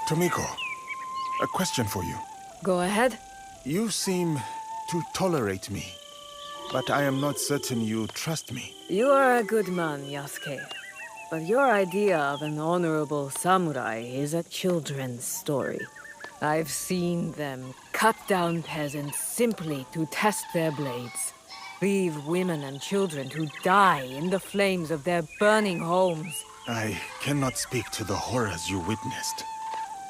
Tomiko, a question for you. Go ahead. You seem to tolerate me, but I am not certain you trust me. You are a good man, Yasuke. But your idea of an honorable samurai is a children's story. I've seen them cut down peasants simply to test their blades. Leave women and children to die in the flames of their burning homes. I cannot speak to the horrors you witnessed.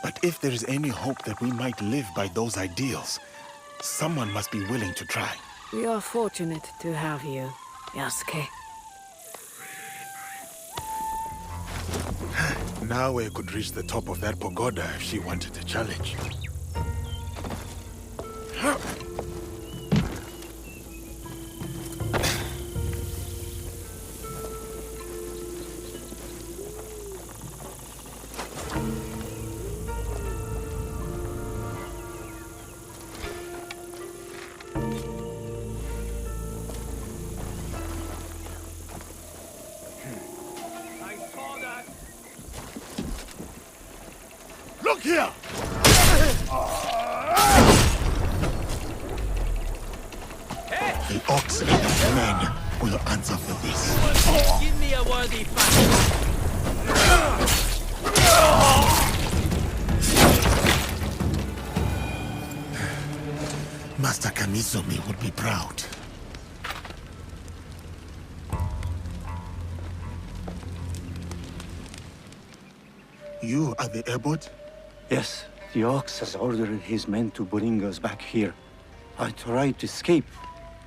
But if there is any hope that we might live by those ideals, someone must be willing to try. We are fortunate to have you, Yasuke. Now I could reach the top of that pagoda if she wanted a challenge. Look here! The ox and the men will answer for this. Give me a worthy fight. Master Kamizumi would be proud. You are the abbot? Yes, the ox has ordered his men to bring us back here. I tried to escape,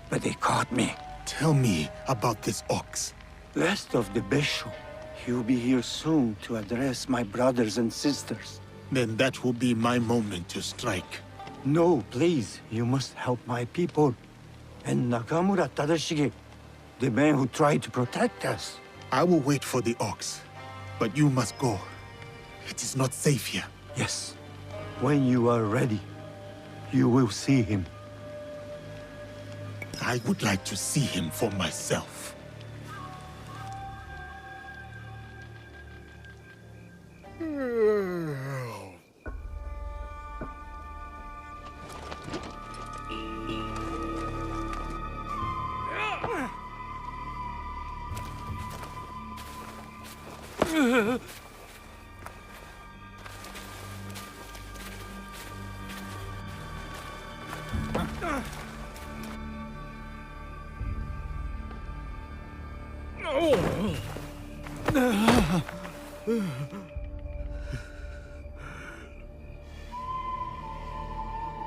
but they caught me. Tell me about this ox. Last of the Besho. He'll be here soon to address my brothers and sisters. Then that will be my moment to strike. No, please. You must help my people. And Nakamura Tadashige, the man who tried to protect us. I will wait for the ox, but you must go. It is not safe here. Yes. When you are ready, you will see him. I would like to see him for myself.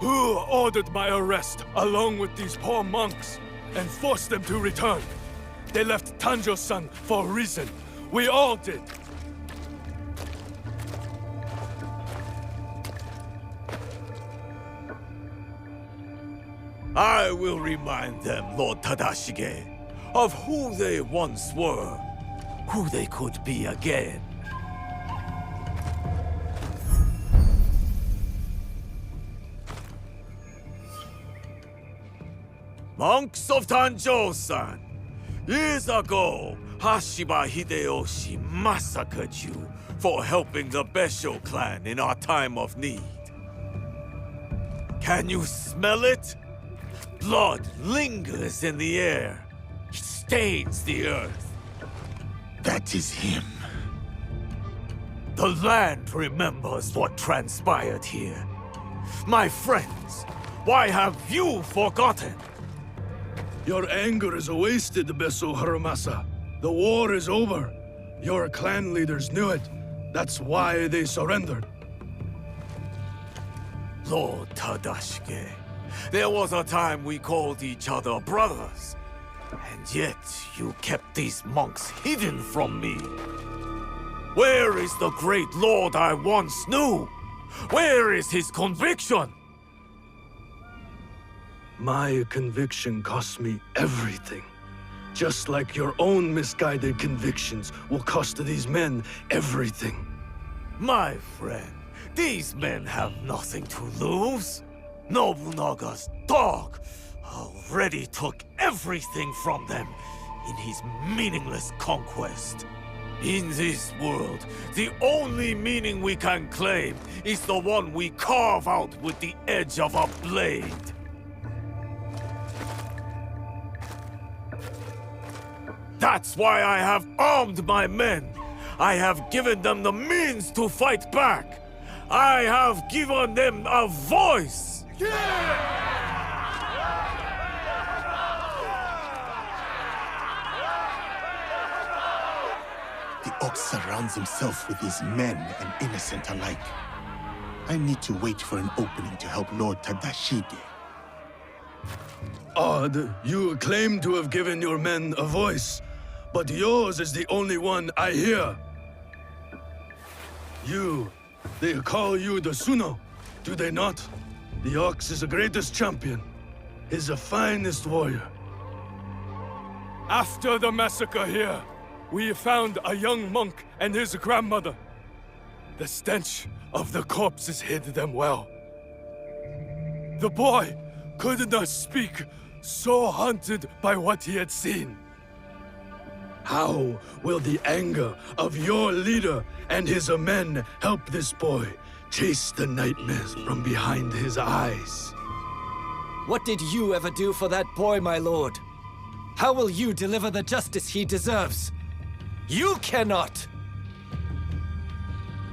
Who ordered my arrest, along with these poor monks, and forced them to return? They left Tanjo-san for a reason. We all did. I will remind them, Lord Tadashige, of who they once were, who they could be again. Monks of Tanjo-san, years ago, Hashiba Hideyoshi massacred you for helping the Besho clan in our time of need. Can you smell it? Blood lingers in the air. It stains the earth. That is him. The land remembers what transpired here. My friends, why have you forgotten? Your anger is wasted, Beso Haramasa. The war is over. Your clan leaders knew it. That's why they surrendered. Lord Tadashige, there was a time we called each other brothers. And yet, you kept these monks hidden from me. Where is the great lord I once knew? Where is his conviction? My conviction cost me everything. Just like your own misguided convictions will cost these men everything. My friend, these men have nothing to lose. Nobunaga's dog already took everything from them in his meaningless conquest. In this world, the only meaning we can claim is the one we carve out with the edge of a blade. That's why I have armed my men. I have given them the means to fight back. I have given them a voice. The Ox surrounds himself with his men and innocent alike. I need to wait for an opening to help Lord Tadashige. Odd, you claim to have given your men a voice, but yours is the only one I hear. They call you the Suno, do they not? The Ox is the greatest champion. He's the finest warrior. After the massacre here, we found a young monk and his grandmother. The stench of the corpses hid them well. The boy could not speak, so haunted by what he had seen. How will the anger of your leader and his men help this boy chase the nightmares from behind his eyes? What did you ever do for that boy, my lord? How will you deliver the justice he deserves? You cannot!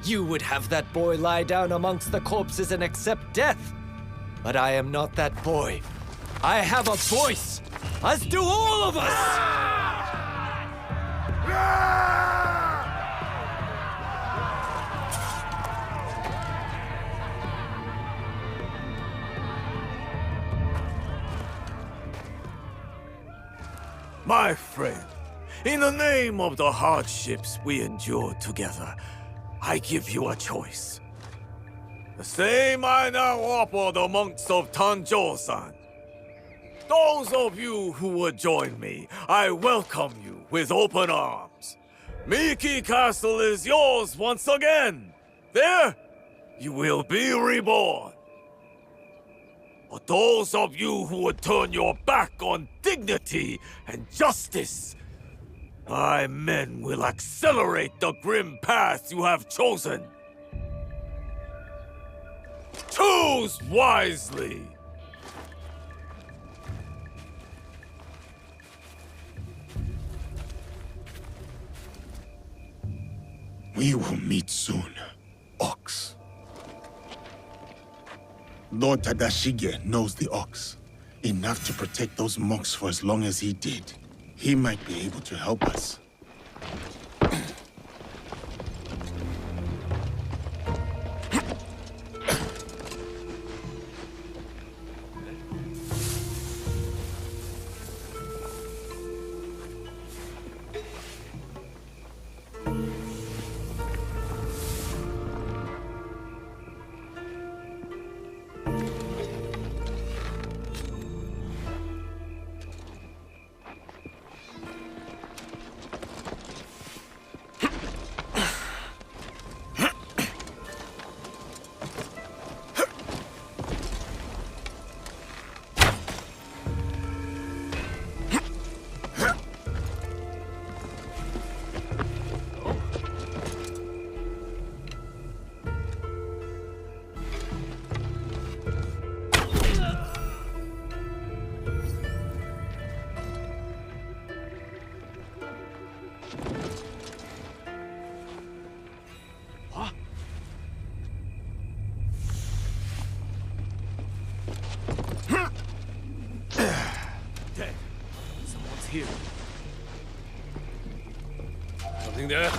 You would have that boy lie down amongst the corpses and accept death. But I am not that boy. I have a voice, as do all of us! My friend, in the name of the hardships we endured together, I give you a choice. The same I now offer the monks of Tanjo-san. Those of you who would join me, I welcome you with open arms. Miki Castle is yours once again. There, you will be reborn. But those of you who would turn your back on dignity and justice, my men will accelerate the grim path you have chosen. Choose wisely! We will meet soon, Ox. Lord Tadashige knows the Ox. Enough to protect those monks for as long as he did. He might be able to help us. Here. Something there?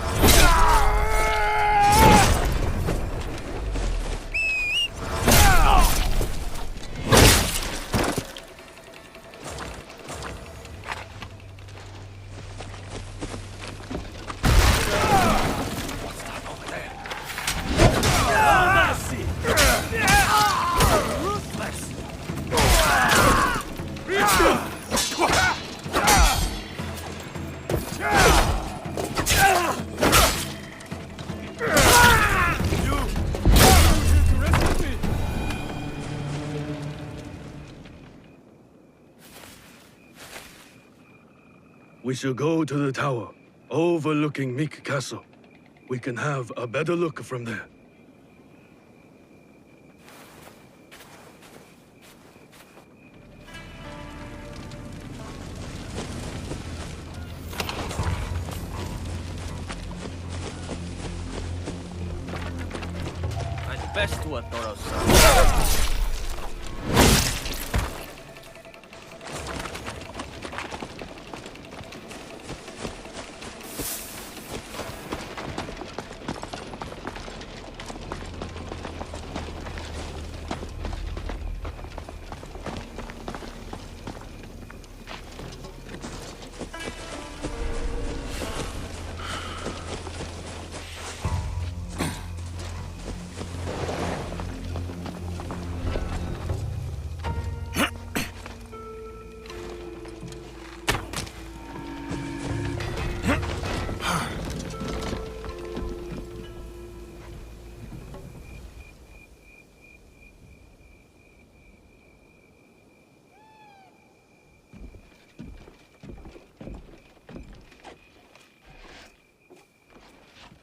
We shall go to the tower. overlooking Meek Castle. We can have a better look from there. I'd best to a thorough search.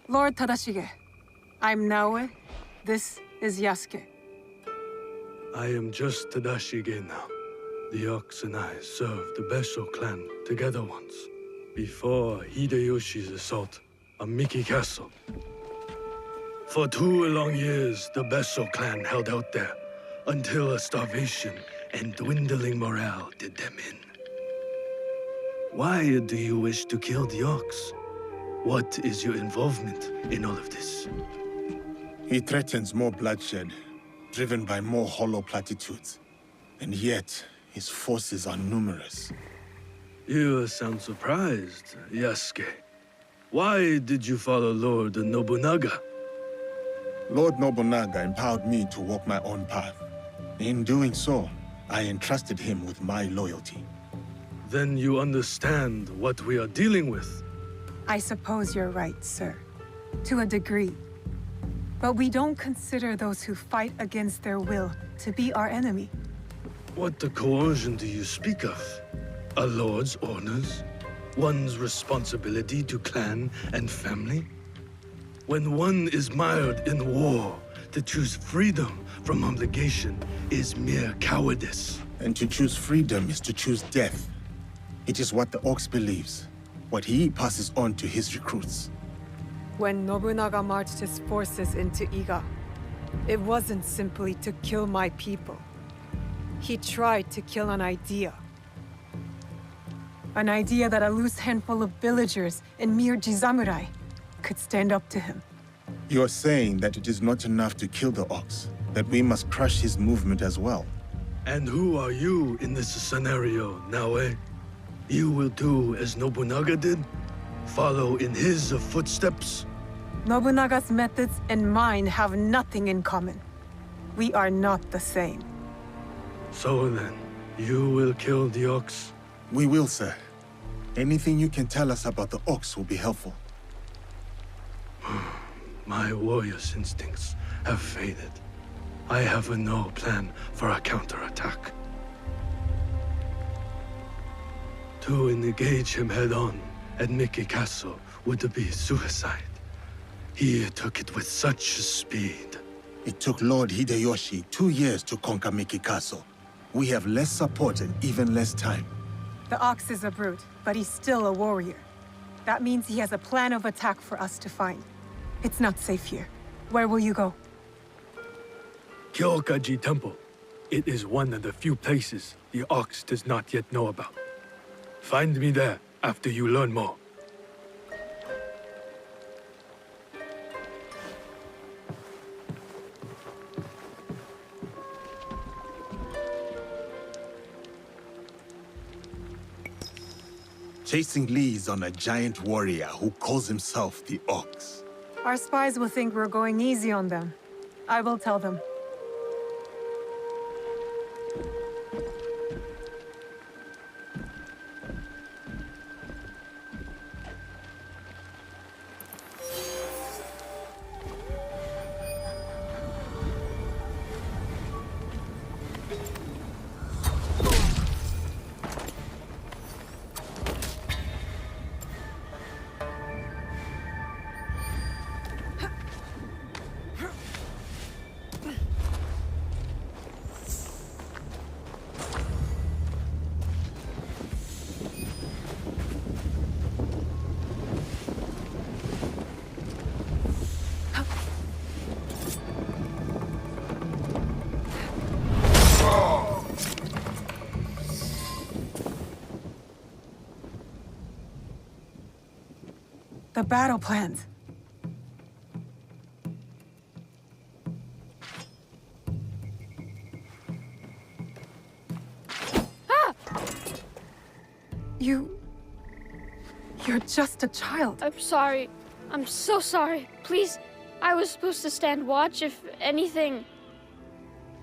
Lord Tadashige, I'm Naoe. This is Yasuke. I am just Tadashige now. The Ox and I served the Besho clan together once, before Hideyoshi's assault on Miki Castle. For 2 long years, the Besho clan held out there, until a starvation and dwindling morale did them in. Why do you wish to kill the Ox? What is your involvement in all of this? He threatens more bloodshed, driven by more hollow platitudes. And yet, his forces are numerous. You sound surprised, Yasuke. Why did you follow Lord Nobunaga? Lord Nobunaga empowered me to walk my own path. In doing so, I entrusted him with my loyalty. Then you understand what we are dealing with. I suppose you're right, sir. To a degree. But we don't consider those who fight against their will to be our enemy. What the coercion do you speak of? A lord's orders? One's responsibility to clan and family? When one is mired in war, to choose freedom from obligation is mere cowardice. And to choose freedom is to choose death. It is what the Ox believes, what he passes on to his recruits. When Nobunaga marched his forces into Iga, it wasn't simply to kill my people. He tried to kill an idea. An idea that a loose handful of villagers and mere Jizamurai could stand up to him. You are saying that it is not enough to kill the Ox, that we must crush his movement as well. And who are you in this scenario, Naoe? You will do as Nobunaga did? Follow in his footsteps? Nobunaga's methods and mine have nothing in common. We are not the same. So then, you will kill the Ox? We will, sir. Anything you can tell us about the Ox will be helpful. My warrior's instincts have faded. I have no plan for a counterattack. To engage him head-on at Miki Castle would be suicide. He took it with such speed. It took Lord Hideyoshi 2 years to conquer Miki Castle. We have less support and even less time. The Ox is a brute, but he's still a warrior. That means he has a plan of attack for us to find. It's not safe here. Where will you go? Kyokaji Temple. It is one of the few places the Ox does not yet know about. Find me there after you learn more. Chasing leads on a giant warrior who calls himself the Ox. Our spies will think we're going easy on them. I will tell them. The battle plans. You're just a child. I'm sorry. I'm so sorry. Please, I was supposed to stand watch if anything.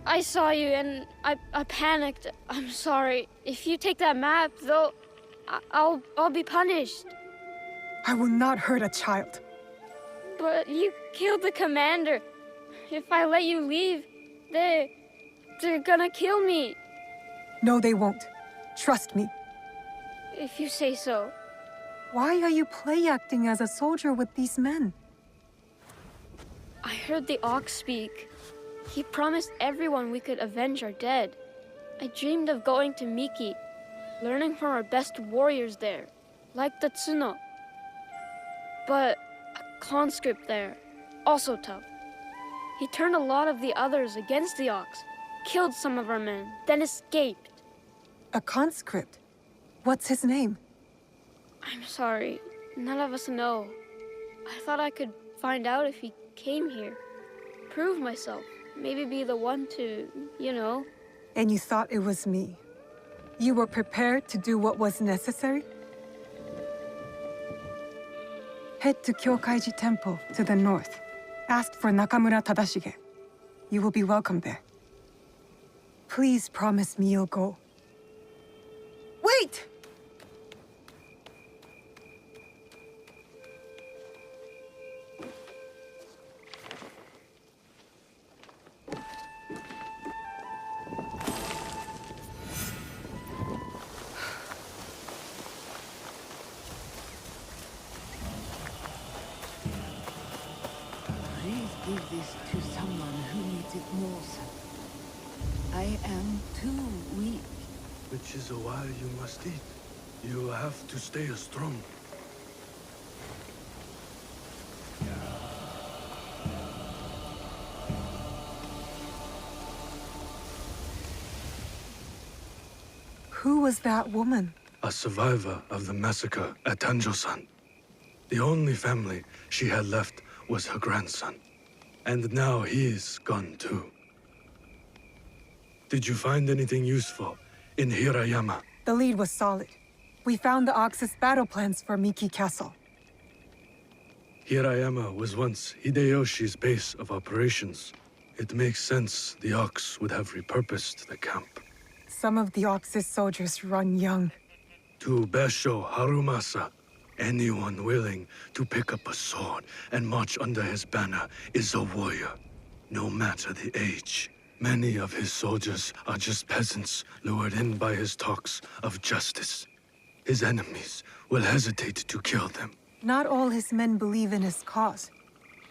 I saw you and I panicked. I'm sorry. If you take that map, though, I'll be punished. I will not hurt a child. But you killed the commander. If I let you leave, they're gonna kill me. No, they won't. Trust me. If you say so. Why are you play acting as a soldier with these men? I heard the Ox speak. He promised everyone we could avenge our dead. I dreamed of going to Miki, learning from our best warriors there, like the Tsuno. But a conscript there, also tough. He turned a lot of the others against the Ox, killed some of our men, then escaped. A conscript? What's his name? I'm sorry, none of us know. I thought I could find out if he came here. Prove myself. Maybe be the one to, you know. And you thought it was me. You were prepared to do what was necessary? Head to Kyokaiji Temple to the north. Ask for Nakamura Tadashige. You will be welcome there. Please promise me you'll go. Wait! Please give this to someone who needs it most. I am too weak. Which is why you must eat. You have to stay strong. Who was that woman? A survivor of the massacre at Tanjo-san. The only family she had left was her grandson. And now he's gone too. Did you find anything useful in Hirayama? The lead was solid. We found the Ox's battle plans for Miki Castle. Hirayama was once Hideyoshi's base of operations. It makes sense the Ox would have repurposed the camp. Some of the Ox's soldiers run young. To Basho Harumasa, anyone willing to pick up a sword and march under his banner is a warrior, no matter the age. Many of his soldiers are just peasants lured in by his talks of justice. His enemies will hesitate to kill them. Not all his men believe in his cause.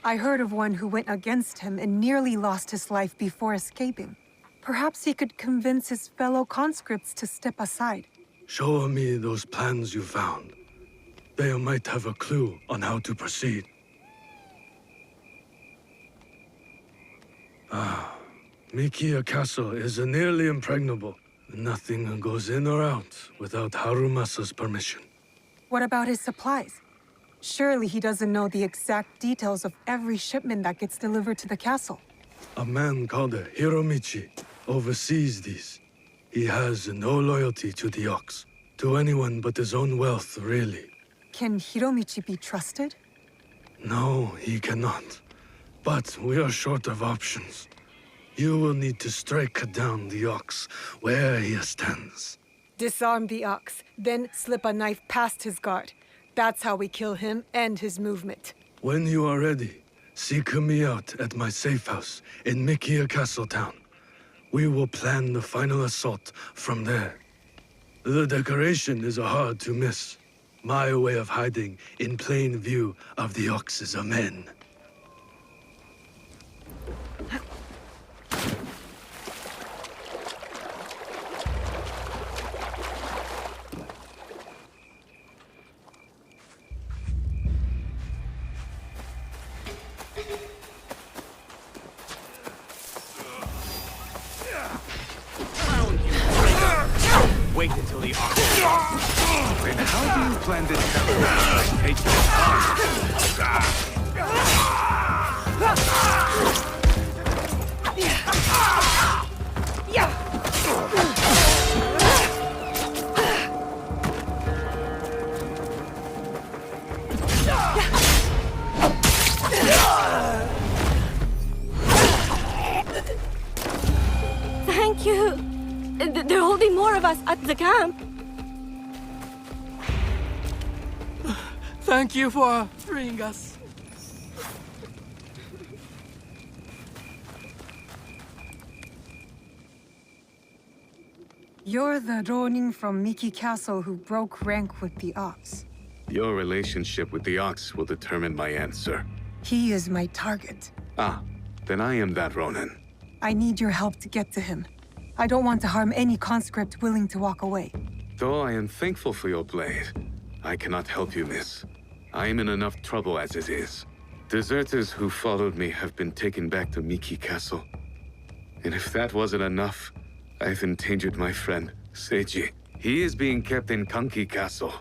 I heard of one who went against him and nearly lost his life before escaping. Perhaps he could convince his fellow conscripts to step aside. Show me those plans you found. They might have a clue on how to proceed. Mikiya Castle is nearly impregnable. Nothing goes in or out without Harumasa's permission. What about his supplies? Surely he doesn't know the exact details of every shipment that gets delivered to the castle. A man called Hiromichi oversees these. He has no loyalty to the Ox, to anyone but his own wealth, really. Can Hiromichi be trusted? No, he cannot. But we are short of options. You will need to strike down the Ox where he stands. Disarm the Ox, then slip a knife past his guard. That's how we kill him and his movement. When you are ready, seek me out at my safe house in Mikiya Castle Town. We will plan the final assault from there. The decoration is hard to miss. My way of hiding in plain view of the Ox's men. wait until the ox. Then how do you plan to tell them I take this Thank you. There will be more of us at the camp. Thank you for freeing us. You're the Ronin from Miki Castle who broke rank with the Ox. Your relationship with the Ox will determine my answer. He is my target. Ah, then I am that Ronin. I need your help to get to him. I don't want to harm any conscript willing to walk away. Though I am thankful for your blade, I cannot help you, miss. I am in enough trouble as it is. Deserters who followed me have been taken back to Miki Castle. And if that wasn't enough, I've endangered my friend, Seiji. He is being kept in Kanki Castle.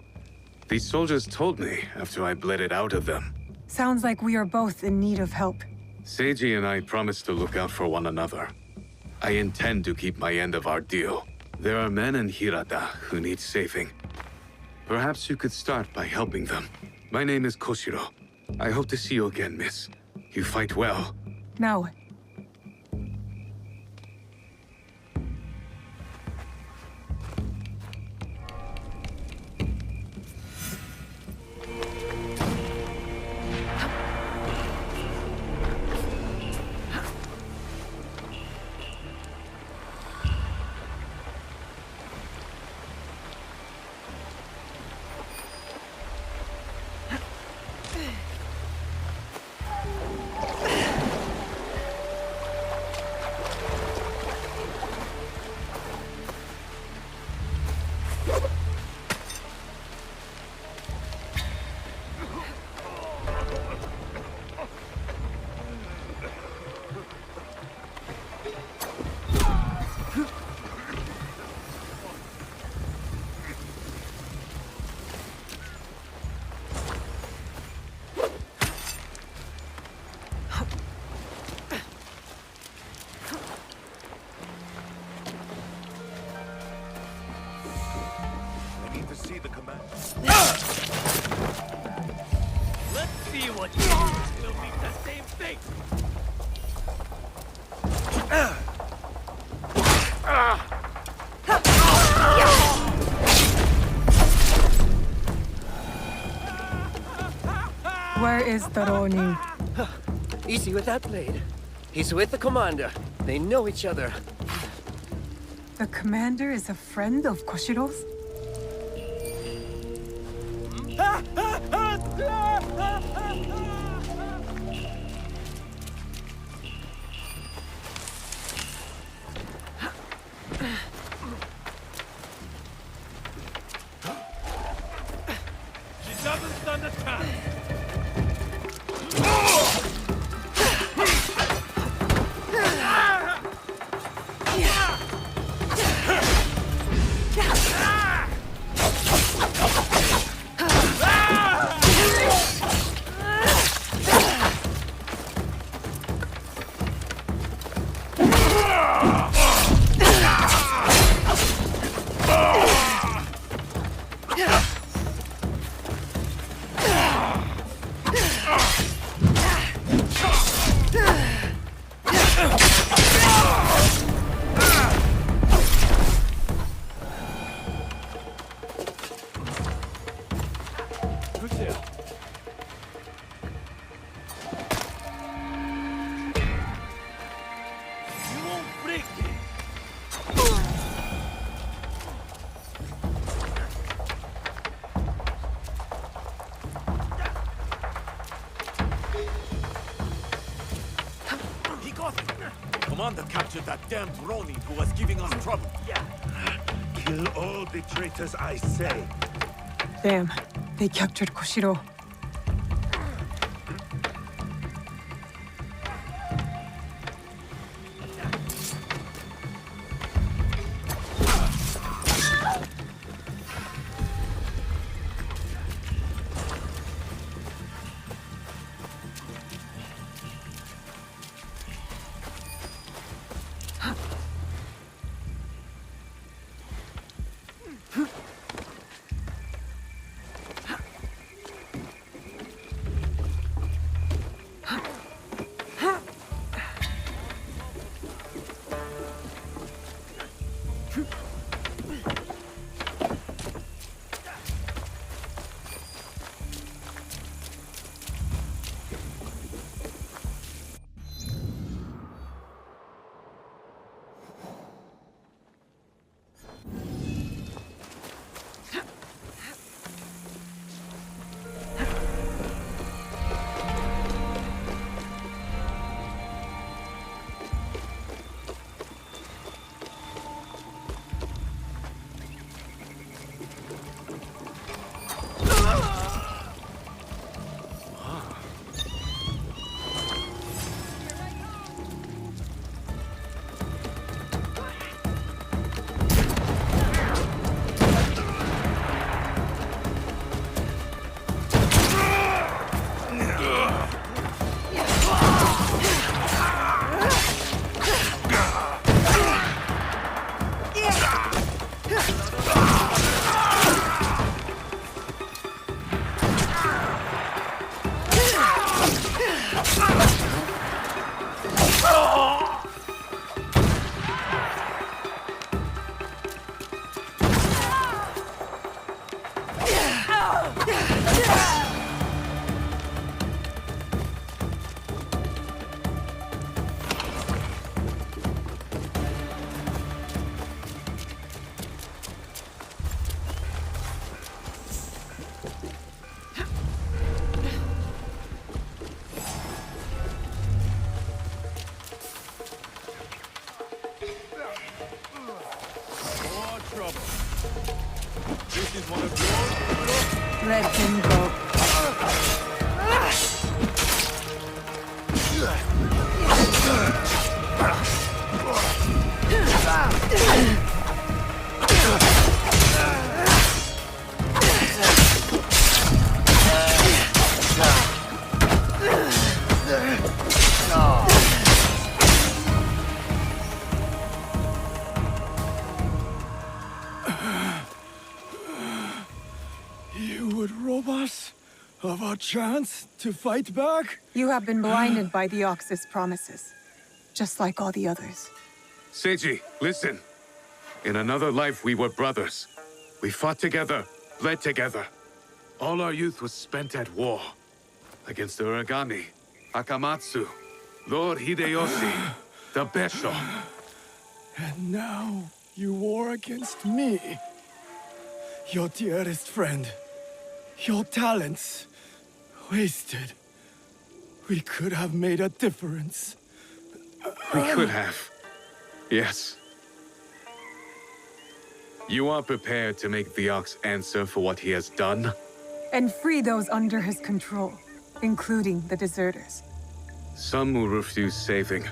These soldiers told me after I bled it out of them. Sounds like we are both in need of help. Seiji and I promised to look out for one another. I intend to keep my end of our deal. There are men in Hirata who need saving. Perhaps you could start by helping them. My name is Koshiro. I hope to see you again, miss. You fight well. Now, where is the Ronin? Easy with that blade. He's with the commander. They know each other. The commander is a friend of Koshiro's? She doesn't stand a chance. Commander captured that damned Ronin who was giving us trouble. Kill all the traitors, I say. Damn, they captured Koshiro. This is one of yours? Let him go. You would rob us of our chance to fight back? You have been blinded by the Ox's promises, just like all the others. Seiji, listen. In another life, we were brothers. We fought together, bled together. All our youth was spent at war. Against the Uragami, Akamatsu, Lord Hideyoshi, the Besho. And now you war against me. Your dearest friend. Your talents. Wasted. We could have made a difference. We could have. Yes. You are prepared to make the Ox answer for what he has done? And free those under his control, including the deserters. Some will refuse saving.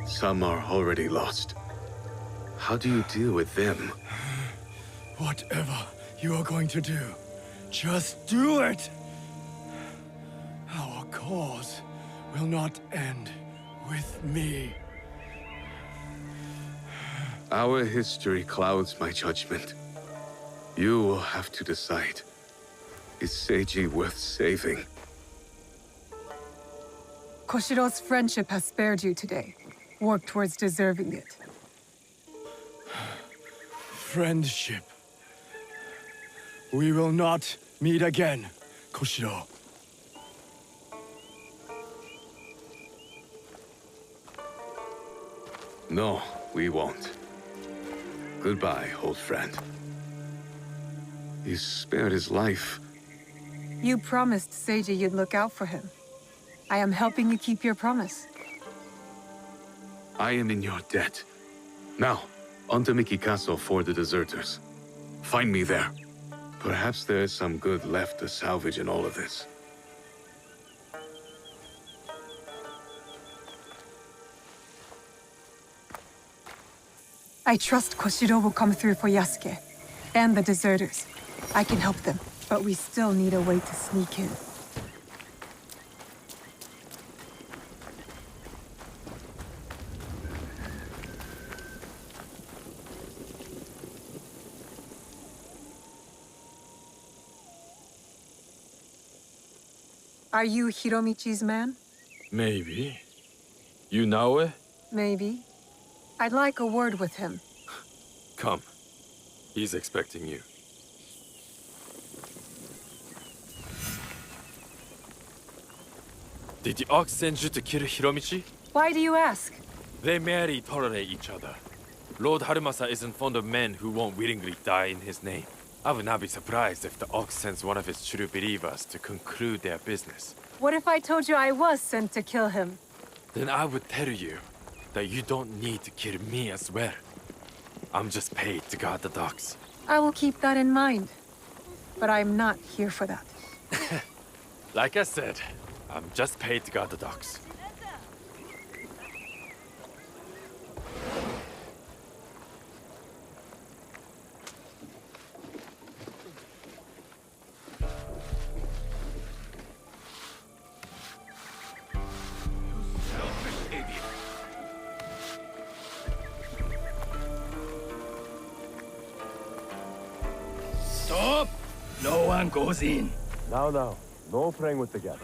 Some are already lost. How do you deal with them? Whatever you are going to do, just do it! Our cause will not end with me. Our history clouds my judgment. You will have to decide. Is Seiji worth saving? Koshiro's friendship has spared you today. Work towards deserving it. Friendship. We will not meet again, Koshiro. No, we won't. Goodbye, old friend. You spared his life. You promised Seiji you'd look out for him. I am helping you keep your promise. I am in your debt. Now, on to Miki Castle for the deserters. Find me there. Perhaps there is some good left to salvage in all of this. I trust Koshiro will come through for Yasuke and the deserters. I can help them, but we still need a way to sneak in. Are you Hiromichi's man? Maybe. You know it? Maybe. I'd like a word with him. Come. He's expecting you. Did the Ox send you to kill Hiromichi? Why do you ask? They merely tolerate each other. Lord Harumasa isn't fond of men who won't willingly die in his name. I would not be surprised if the Ox sends one of his true believers to conclude their business. What if I told you I was sent to kill him? Then I would tell you that you don't need to kill me as well. I'm just paid to guard the docks. I will keep that in mind. But I'm not here for that. Like I said, I'm just paid to guard the docks. Stop! No one goes in. Now, no playing with the gas.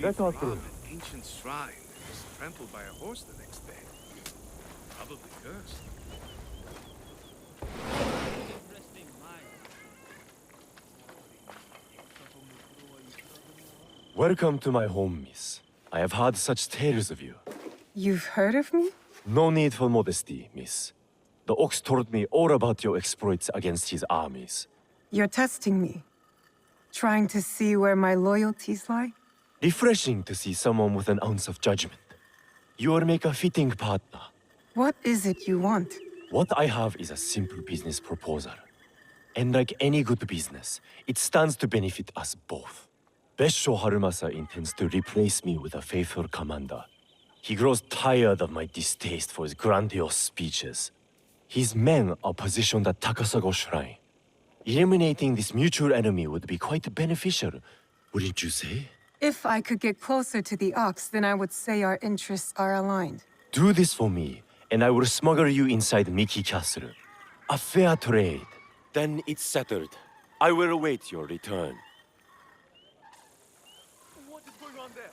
Let us through. An ancient shrine that was trampled by a horse the next day. Probably cursed. Welcome to my home, miss. I have heard such tales of you. You've heard of me? No need for modesty, miss. The Ox told me all about your exploits against his armies. You're testing me. Trying to see where my loyalties lie? Refreshing to see someone with an ounce of judgment. You will make a fitting partner. What is it you want? What I have is a simple business proposal. And like any good business, it stands to benefit us both. Besho Harumasa intends to replace me with a faithful commander. He grows tired of my distaste for his grandiose speeches. His men are positioned at Takasago Shrine. Eliminating this mutual enemy would be quite beneficial, wouldn't you say? If I could get closer to the Ox, then I would say our interests are aligned. Do this for me, and I will smuggle you inside Miki Castle. A fair trade. Then it's settled. I will await your return. What is going on there?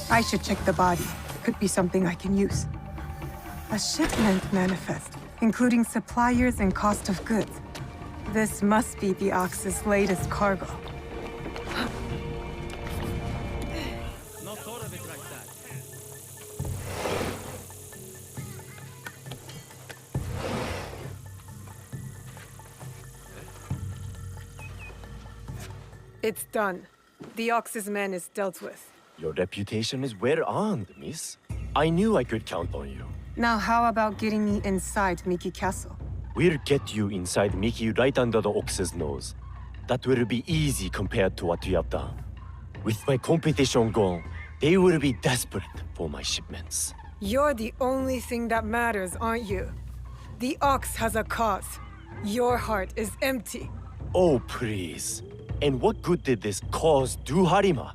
I should check the body. Could be something I can use. A shipment manifest, including suppliers and cost of goods. This must be the Ox's latest cargo. Not thought of it like that. It's done. The Ox's man is dealt with. Your reputation is well earned, miss. I knew I could count on you. Now how about getting me inside Miki Castle? We'll get you inside Miki right under the Ox's nose. That will be easy compared to what you have done. With my competition gone, they will be desperate for my shipments. You're the only thing that matters, aren't you? The Ox has a cause. Your heart is empty. Oh, please. And what good did this cause do Harima?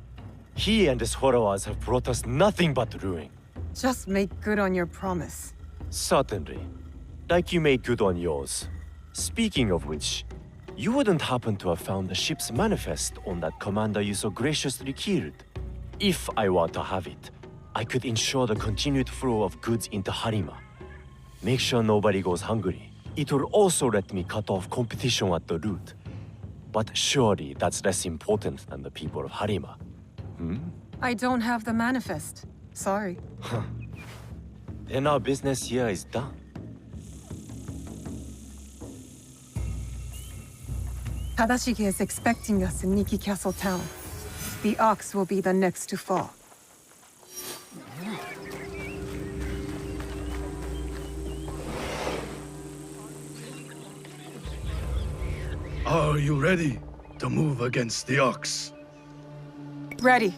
He and his followers have brought us nothing but ruin. Just make good on your promise. Certainly. Like you made good on yours. Speaking of which, you wouldn't happen to have found the ship's manifest on that commander you so graciously killed. If I were to have it, I could ensure the continued flow of goods into Harima. Make sure nobody goes hungry. It will also let me cut off competition at the root. But surely that's less important than the people of Harima. I don't have the manifest. Sorry. Then our business here is done. Tadashige is expecting us in Miki Castle town. The Ox will be the next to fall. Are you ready to move against the Ox? Ready.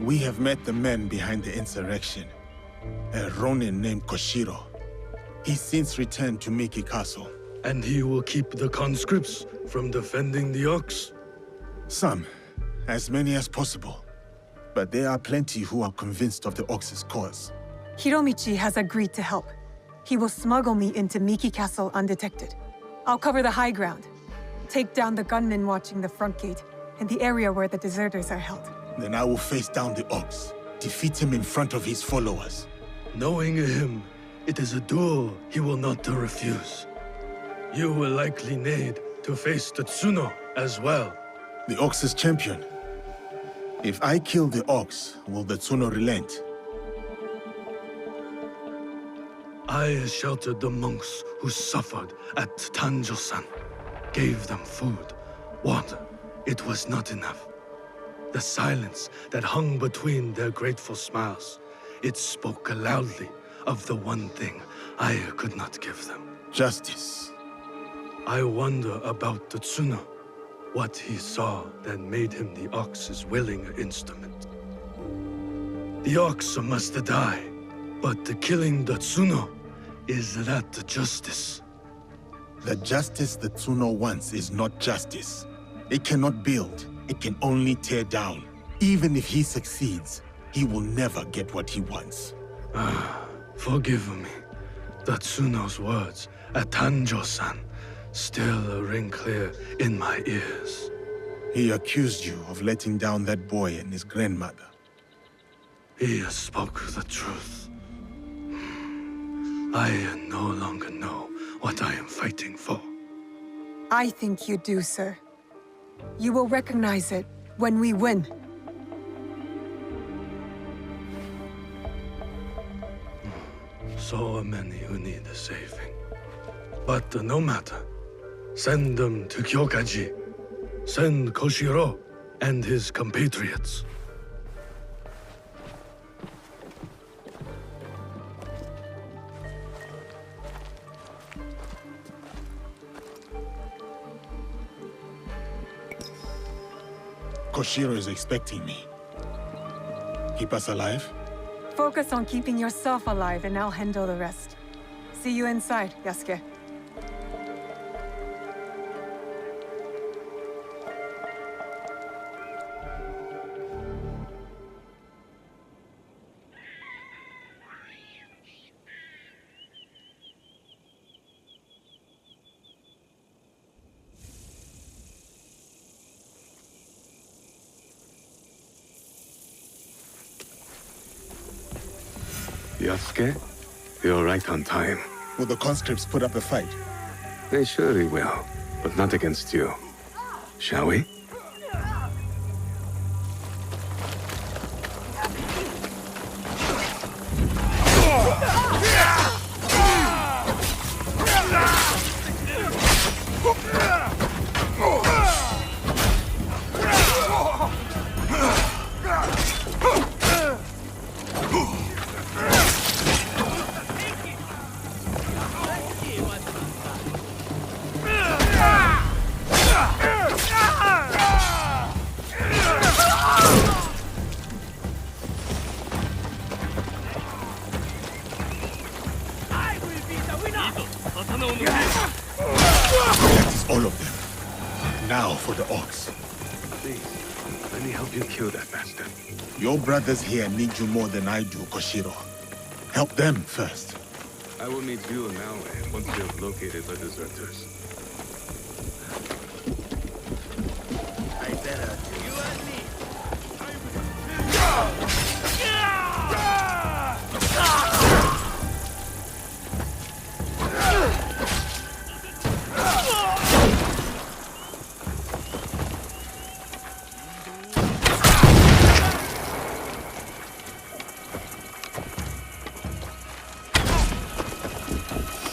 We have met the men behind the insurrection. A Ronin named Koshiro. He's since returned to Miki Castle. And he will keep the conscripts from defending the Ox? Some. As many as possible. But there are plenty who are convinced of the Ox's cause. Hiromichi has agreed to help. He will smuggle me into Miki Castle undetected. I'll cover the high ground. Take down the gunmen watching the front gate and the area where the deserters are held. Then I will face down the Ox. Defeat him in front of his followers. Knowing him, it is a duel he will not refuse. You will likely need to face the Tsuno as well. The Ox's champion. If I kill the Ox, will the Tsuno relent? I sheltered the monks who suffered at Tanjo-san. Gave them food, water. It was not enough. The silence that hung between their grateful smiles, it spoke loudly of the one thing I could not give them. Justice. I wonder about the Tsuno. What he saw that made him the Ox's willing instrument. The Ox must die, but the killing the Tsuno, is that justice? The justice the Tsuno wants is not justice. It cannot build. It can only tear down. Even if he succeeds, he will never get what he wants. Forgive me. Tatsuno's words at Tanjo-san still ring clear in my ears. He accused you of letting down that boy and his grandmother. He spoke the truth. I no longer know what I am fighting for. I think you do, sir. You will recognize it when we win. So many who need saving. But no matter. Send them to Kyokaji. Send Koshiro and his compatriots. Koshiro is expecting me. Keep us alive? Focus on keeping yourself alive and I'll handle the rest. See you inside, Yasuke. Yasuke, you're right on time. Will the conscripts put up a fight? They surely will, but not against you. Shall we? All of them. Now for the orcs. Please, let me help you kill that bastard. Your brothers here need you more than I do, Koshiro. Help them first. I will meet you in Maui once we have located the deserters. I better. You and me.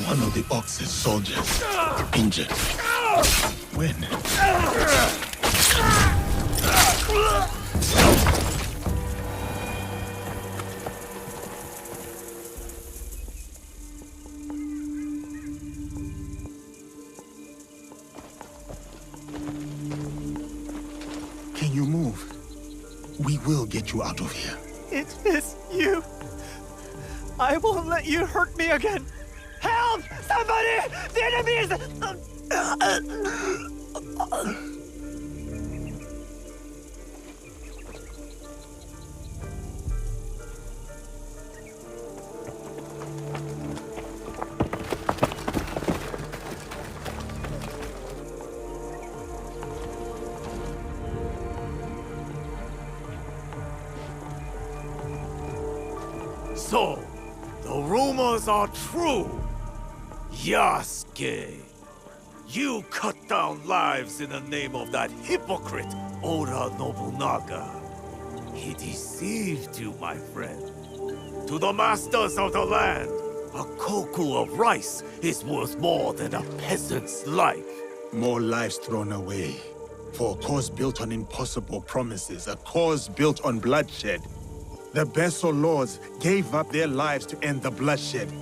One of the orcs' soldiers injured. When? Can you move? We will get you out of here. It is you. I won't let you hurt me again. Help! Somebody! The enemy is... So, the rumors are true. Yasuke, you cut down lives in the name of that hypocrite, Oda Nobunaga. He deceived you, my friend. To the masters of the land, a koku of rice is worth more than a peasant's life. More lives thrown away. For a cause built on impossible promises, a cause built on bloodshed. The Besso lords gave up their lives to end the bloodshed.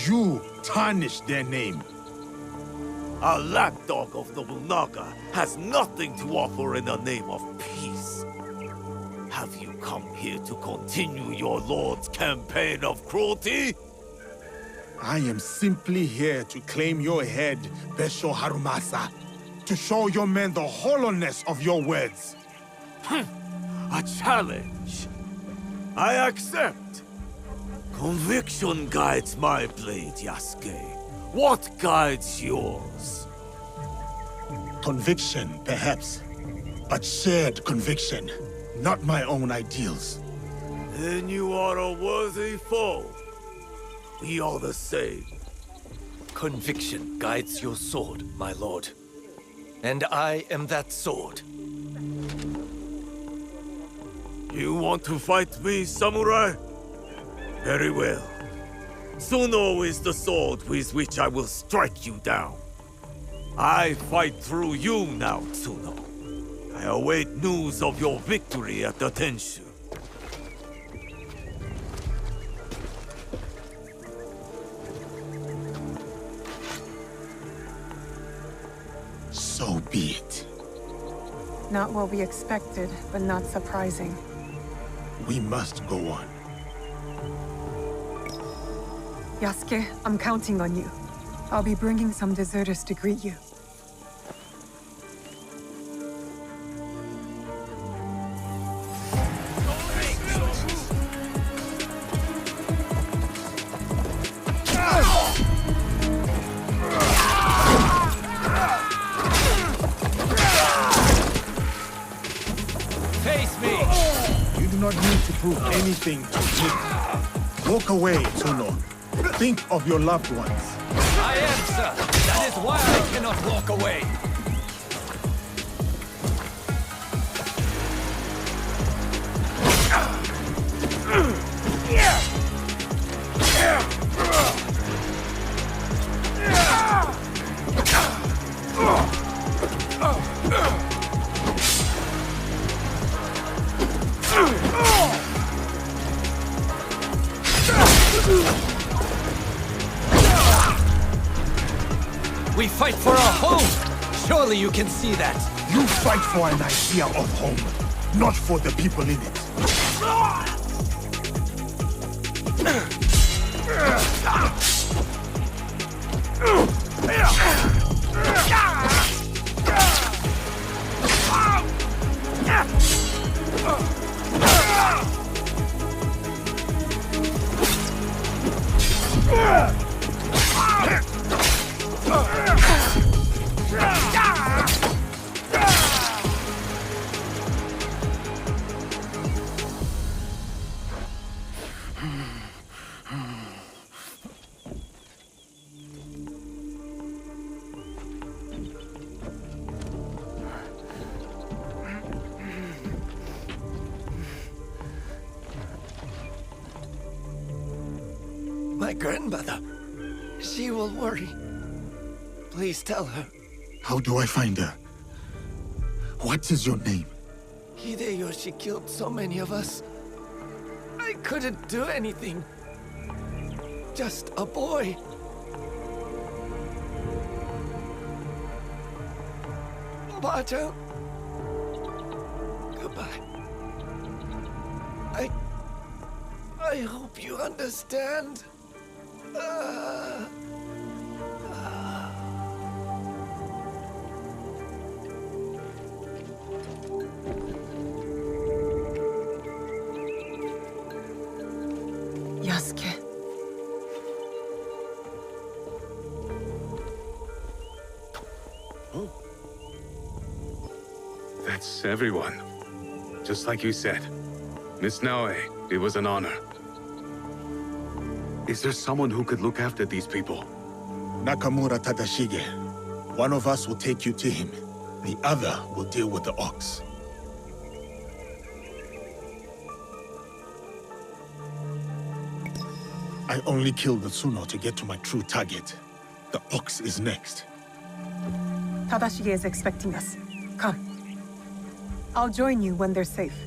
You tarnished their name. A lapdog of Nobunaga has nothing to offer in the name of peace. Have you come here to continue your lord's campaign of cruelty? I am simply here to claim your head, Besho Harumasa. To show your men the hollowness of your words. A challenge. I accept. Conviction guides my blade, Yasuke. What guides yours? Conviction, perhaps. But shared conviction, not my own ideals. Then you are a worthy foe. We are the same. Conviction guides your sword, my lord. And I am that sword. You want to fight me, samurai? Very well. Tsuno is the sword with which I will strike you down. I fight through you now, Tsuno. I await news of your victory at the Tenshu. So be it. Not what we expected, but not surprising. We must go on. Yasuke, I'm counting on you. I'll be bringing some deserters to greet you. Face me! You do not need to prove anything to me. Walk away, Tsuno. Think of your loved ones. I am, sir. That is why I cannot walk away. We fight for our home! Surely you can see that! You fight for an idea of home, not for the people in it. My grandmother. She will worry. Please tell her. How do I find her? What is your name? Hideyoshi killed so many of us. I couldn't do anything. Just a boy. Oba-chan. Goodbye. I hope you understand. Yasuke. That's everyone. Just like you said. Miss Naoe, it was an honor. Is there someone who could look after these people? Nakamura Tadashige. One of us will take you to him. The other will deal with the ox. I only killed the Tsuno to get to my true target. The ox is next. Tadashige is expecting us. Come. I'll join you when they're safe.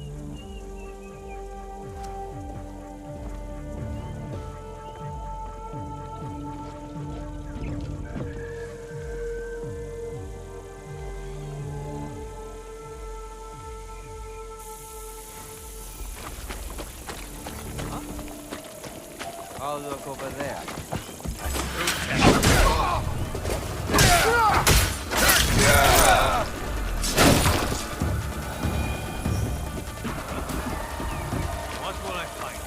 I'll look over there. What will I find?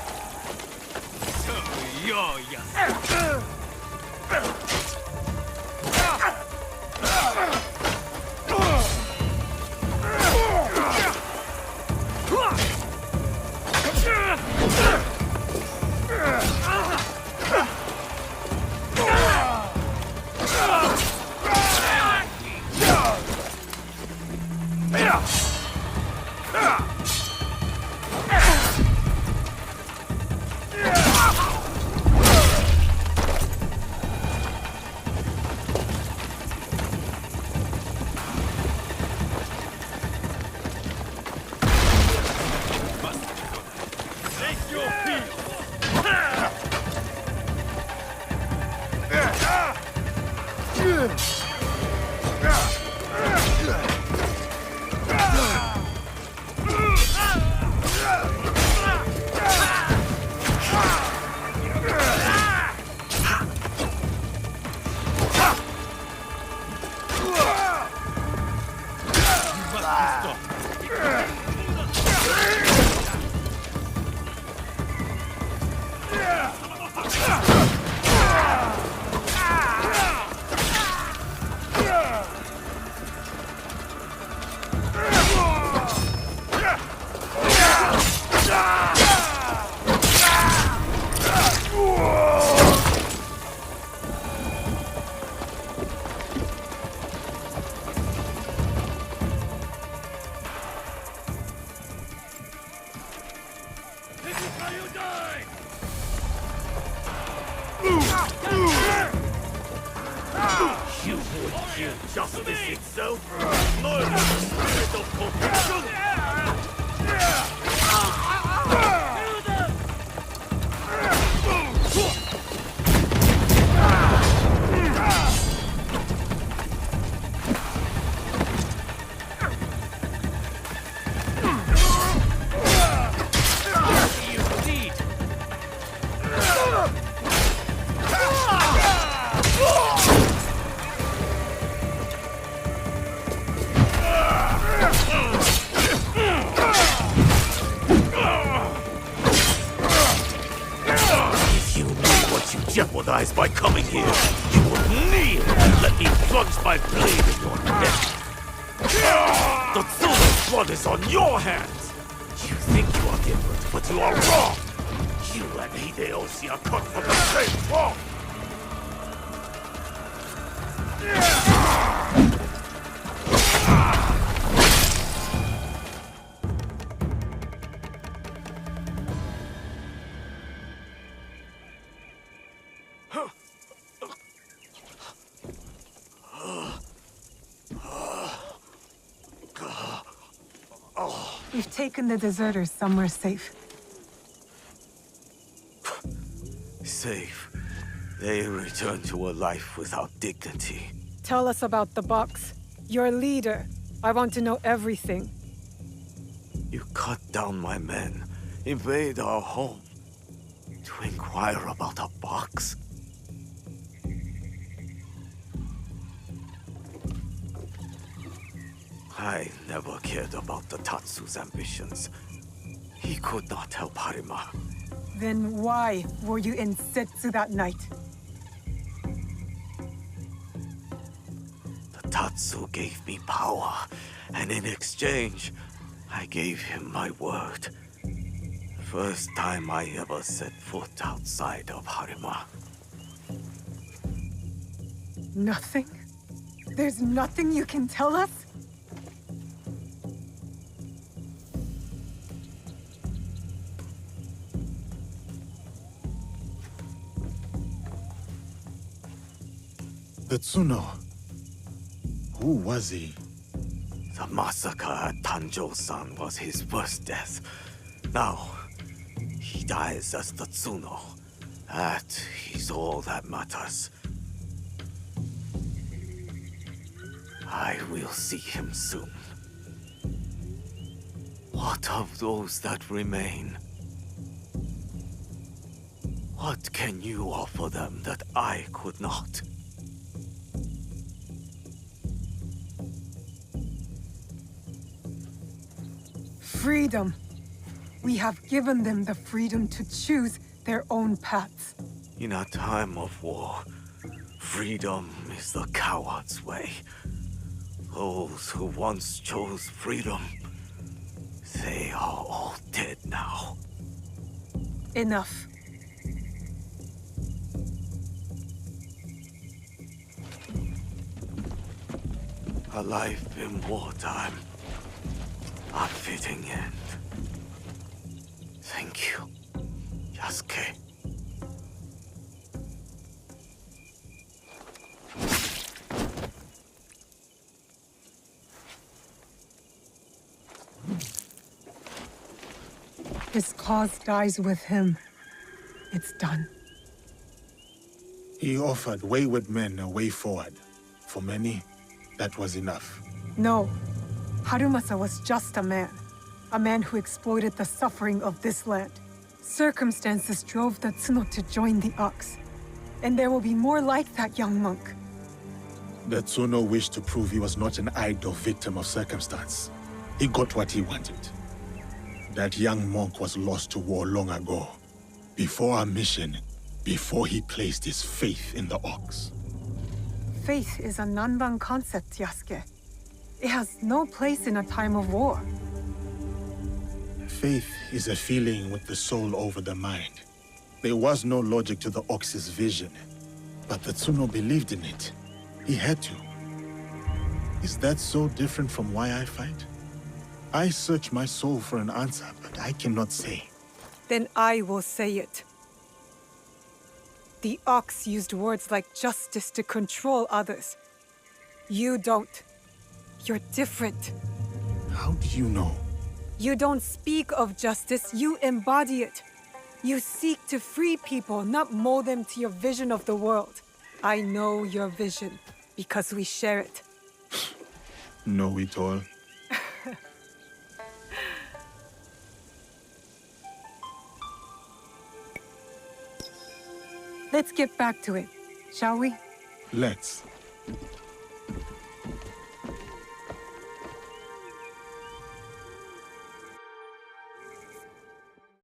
You would kill justice itself? Murder the spirit of corruption! Jeopardized by coming here. You would kneel and let me plunge my blade in your neck. The Tsuno's blood is on your hands. You think you are different, but you are wrong. You and Hideyoshi are cut from the same cloth. We've taken the deserters somewhere safe. Safe. They return to a life without dignity. Tell us about the box. Your leader. I want to know everything. You cut down my men, invade our home, to inquire about a box. I never cared about the Tatsu's ambitions. He could not help Harima. Then why were you in Setsu that night? The Tatsu gave me power, and in exchange, I gave him my word. First time I ever set foot outside of Harima. Nothing? There's nothing you can tell us? The Tsuno. Who was he? The massacre at Tanjo-san was his first death. Now, he dies as the Tsuno. That is all that matters. I will see him soon. What of those that remain? What can you offer them that I could not? Freedom. We have given them the freedom to choose their own paths. In a time of war, freedom is the coward's way. Those who once chose freedom, they are all dead now. Enough. A life in wartime. A fitting end. Thank you, Yasuke. His cause dies with him. It's done. He offered wayward men a way forward. For many, that was enough. No. Harumasa was just a man. A man who exploited the suffering of this land. Circumstances drove the Tsuno to join the Ox. And there will be more like that young monk. The Tsuno wished to prove he was not an idle victim of circumstance. He got what he wanted. That young monk was lost to war long ago. Before our mission, before he placed his faith in the Ox. Faith is a Nanban concept, Yasuke. It has no place in a time of war. Faith is a feeling with the soul over the mind. There was no logic to the Ox's vision, but the Tsuno believed in it. He had to. Is that so different from why I fight? I search my soul for an answer, but I cannot say. Then I will say it. The Ox used words like justice to control others. You don't. You're different. How do you know? You don't speak of justice, you embody it. You seek to free people, not mold them to your vision of the world. I know your vision, because we share it. Know it all. Let's get back to it, shall we? Let's.